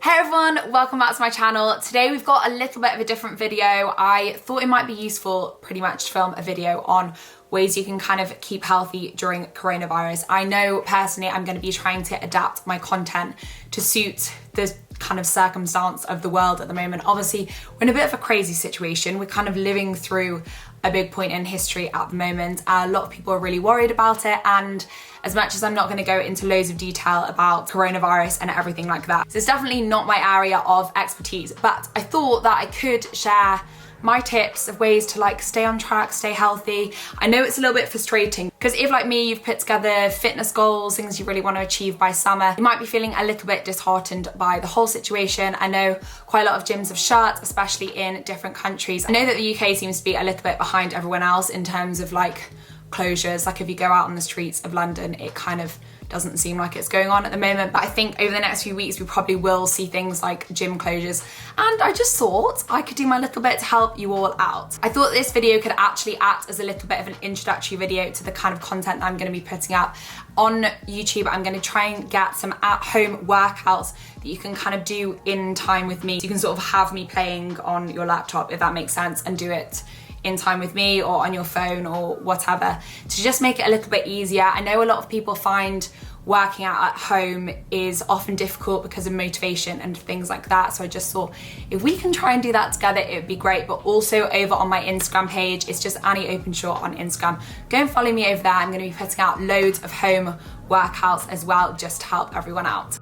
Hey everyone, welcome back to my channel. Today we've got a little bit of a different video. I thought it might be useful pretty much to film a video on ways you can kind of keep healthy during coronavirus. I know personally I'm going to be trying to adapt my content to suit the kind of circumstance of the world at the moment. Obviously, we're in a bit of a crazy situation. We're kind of living through a big point in history at the moment. A lot of people are really worried about it, and as much as I'm not going to go into loads of detail about coronavirus and everything like that, so it's definitely not my area of expertise, but I thought that I could share my tips of ways to like stay on track, stay healthy. I know it's a little bit frustrating because if, like me, you've put together fitness goals, things you really want to achieve by summer, you might be feeling a little bit disheartened by the whole situation. I know quite a lot of gyms have shut, especially in different countries. I know that the UK seems to be a little bit behind everyone else in terms of like closures. Like if you go out on the streets of London, it kind of doesn't seem like it's going on at the moment, but I think over the next few weeks we probably will see things like gym closures, and I just thought I could do my little bit to help you all out. I thought this video could actually act as a little bit of an introductory video to the kind of content that I'm going to be putting out on YouTube. I'm going to try and get some at-home workouts that you can kind of do in time with me. So you can sort of have me playing on your laptop, if that makes sense, and do it in time with me or on your phone or whatever, to just make it a little bit easier. I know a lot of people find working out at home is often difficult because of motivation and things like that, so I just thought if we can try and do that together, it would be great. But also over on my Instagram page, it's just Annie Openshaw on Instagram. Go and follow me over there. I'm going to be putting out loads of home workouts as well, just to help everyone out.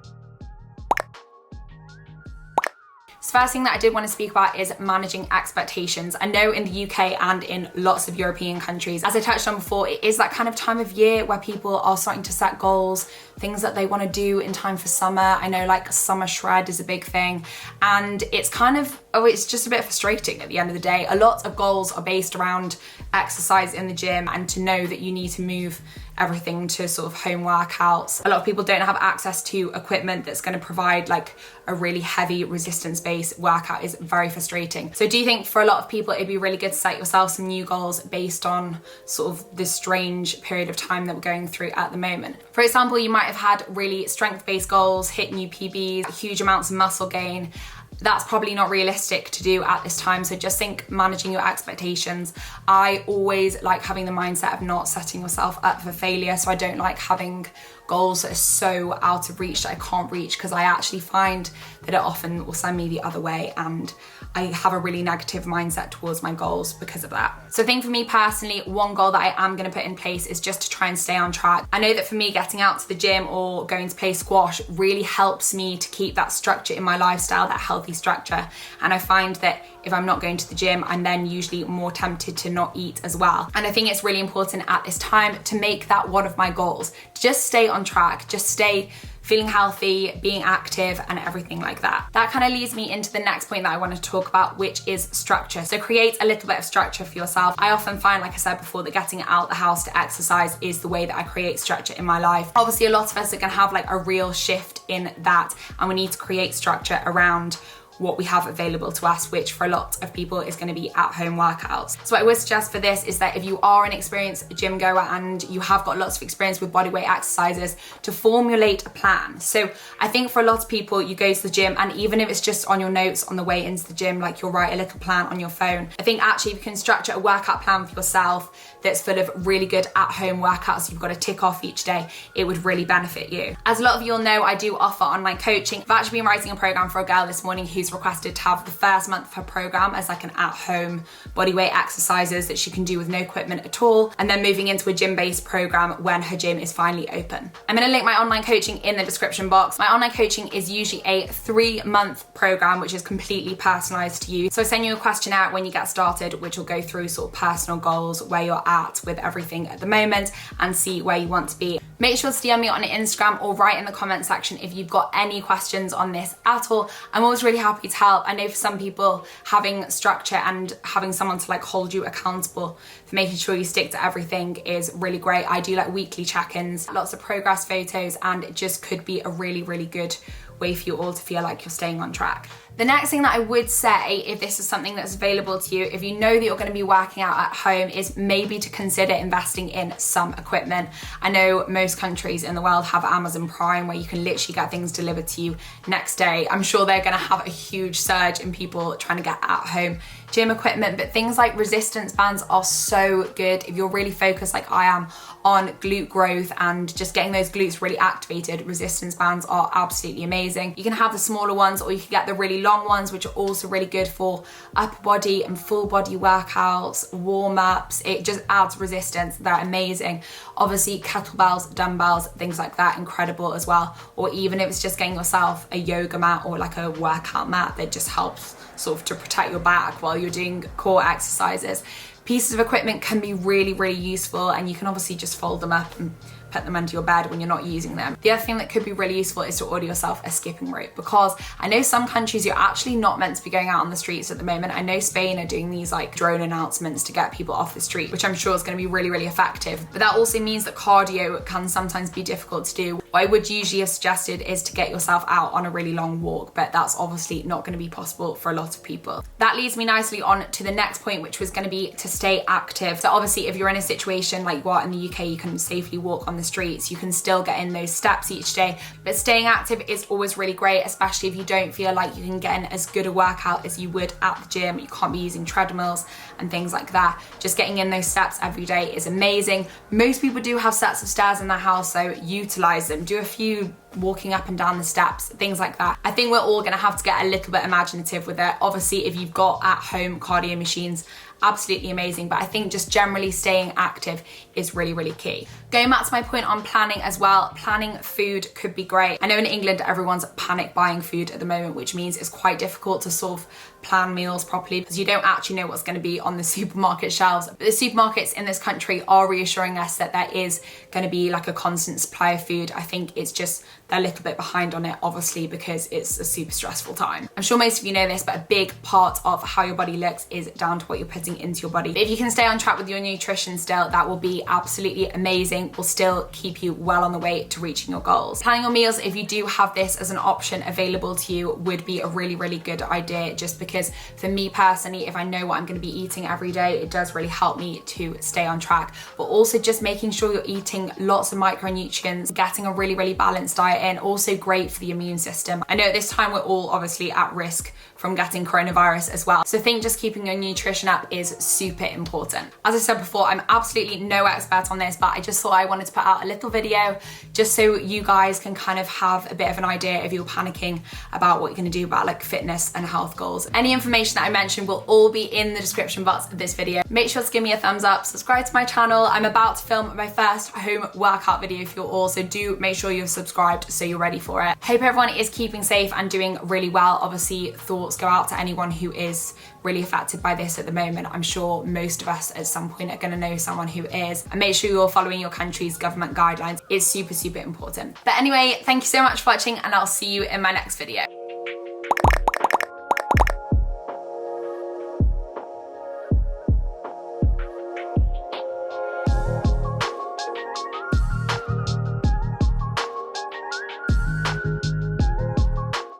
So first thing that I did want to speak about is managing expectations. I know in the UK and in lots of European countries, as I touched on before, it is that kind of time of year where people are starting to set goals, things that they want to do in time for summer. I know like summer shred is a big thing, and it's kind of, it's just a bit frustrating at the end of the day. A lot of goals are based around exercise in the gym and to know that you need to move everything to sort of home workouts. A lot of people don't have access to equipment that's going to provide like a really heavy resistance-based workout. Is very frustrating. So do you think for a lot of people it'd be really good to set yourself some new goals based on sort of this strange period of time that we're going through at the moment? For example, you might have had really strength-based goals, hit new PBs, huge amounts of muscle gain. That's probably not realistic to do at this time, so just think managing your expectations. I always like having the mindset of not setting yourself up for failure, so I don't like having goals that are so out of reach that I can't reach, because I actually find that it often will send me the other way, and I have a really negative mindset towards my goals because of that. So I think for me personally, one goal that I am going to put in place is just to try and stay on track. I know that for me, getting out to the gym or going to play squash really helps me to keep that structure in my lifestyle, that healthy structure. And I find that if I'm not going to the gym, I'm then usually more tempted to not eat as well. And I think it's really important at this time to make that one of my goals, to just stay on track, just stay feeling healthy, being active, and everything like that. That kind of leads me into the next point that I want to talk about, which is structure. So create a little bit of structure for yourself. I often find, like I said before, that getting out the house to exercise is the way that I create structure in my life. Obviously, a lot of us are going to have like a real shift in that, and we need to create structure around what we have available to us, which for a lot of people is going to be at-home workouts. So what I would suggest for this is that if you are an experienced gym goer and you have got lots of experience with bodyweight exercises, to formulate a plan. So I think for a lot of people, you go to the gym, and even if it's just on your notes on the way into the gym, like you'll write a little plan on your phone. I think actually if you can structure a workout plan for yourself that's full of really good at-home workouts you've got to tick off each day, it would really benefit you. As a lot of you all know, I do offer online coaching. I've actually been writing a program for a girl this morning who's requested to have the first month of her program as like an at-home bodyweight exercises that she can do with no equipment at all, and then moving into a gym-based program when her gym is finally open. I'm going to link my online coaching in the description box. My online coaching is usually a 3-month program, which is completely personalized to you. So I send you a questionnaire when you get started, which will go through sort of personal goals, where you're at with everything at the moment, and see where you want to be. Make sure to DM me on Instagram or write in the comment section if you've got any questions on this at all. I'm always really happy to help. I know for some people, having structure and having someone to like hold you accountable for making sure you stick to everything is really great. I do like weekly check-ins, lots of progress photos, and it just could be a really, really good way for you all to feel like you're staying on track. The next thing that I would say, if this is something that's available to you, if you know that you're going to be working out at home, is maybe to consider investing in some equipment. I know most countries in the world have Amazon Prime where you can literally get things delivered to you next day. I'm sure they're going to have a huge surge in people trying to get at home gym equipment, but things like resistance bands are so good. If you're really focused like I am on glute growth and just getting those glutes really activated, resistance bands are absolutely amazing. You can have the smaller ones or you can get the really long ones, which are also really good for upper body and full body workouts, warm-ups. It just adds resistance. They're amazing. Obviously kettlebells, dumbbells, things like that, incredible as well. Or even if it's just getting yourself a yoga mat or like a workout mat that just helps sort of to protect your back while you're doing core exercises. Pieces of equipment can be really, really useful, and you can obviously just fold them up and put them under your bed when you're not using them. The other thing that could be really useful is to order yourself a skipping rope, because I know some countries you're actually not meant to be going out on the streets at the moment. I know Spain are doing these like drone announcements to get people off the street, which I'm sure is going to be really, really effective. But that also means that cardio can sometimes be difficult to do. What I would usually have suggested is to get yourself out on a really long walk, but that's obviously not going to be possible for a lot of people. That leads me nicely on to the next point, which was going to be to stay active. So obviously if you're in a situation like you are in the UK, you can safely walk on the streets, you can still get in those steps each day, but staying active is always really great, especially if you don't feel like you can get in as good a workout as you would at the gym. You can't be using treadmills and things like that. Just getting in those steps every day is amazing. Most people do have sets of stairs in their house, so utilize them. Do a few walking up and down the steps, things like that. I think we're all gonna have to get a little bit imaginative with it. Obviously, if you've got at home cardio machines, absolutely amazing, but I think just generally staying active is really, really key. Going back to my point on planning as well, planning food could be great. I know in England everyone's panic buying food at the moment, which means it's quite difficult to sort of plan meals properly because you don't actually know what's going to be on the supermarket shelves. But the supermarkets in this country are reassuring us that there is going to be like a constant supply of food. I think it's just they're a little bit behind on it, obviously, because it's a super stressful time. I'm sure most of you know this, but a big part of how your body looks is down to what you're putting into your body. But if you can stay on track with your nutrition still, that will be absolutely amazing. Will still keep you well on the way to reaching your goals. Planning your meals, if you do have this as an option available to you, would be a really, really good idea, just because for me personally, if I know what I'm going to be eating every day, it does really help me to stay on track. But also just making sure you're eating lots of micronutrients, getting a really, really balanced diet in, also great for the immune system. I know at this time we're all obviously at risk from getting coronavirus as well. So I think just keeping your nutrition up is super important. As I said before, I'm absolutely no expert on this, but I just thought I wanted to put out a little video just so you guys can kind of have a bit of an idea if you're panicking about what you're gonna do about like fitness and health goals. Any information that I mentioned will all be in the description box of this video. Make sure to give me a thumbs up, subscribe to my channel. I'm about to film my first home workout video for you all, so do make sure you're subscribed so you're ready for it. Hope everyone is keeping safe and doing really well. Obviously, thoughts go out to anyone who is really affected by this at the moment. I'm sure most of us at some point are going to know someone who is, and make sure you're following your country's government guidelines. It's super, super important. But anyway, thank you so much for watching, and I'll see you in my next video.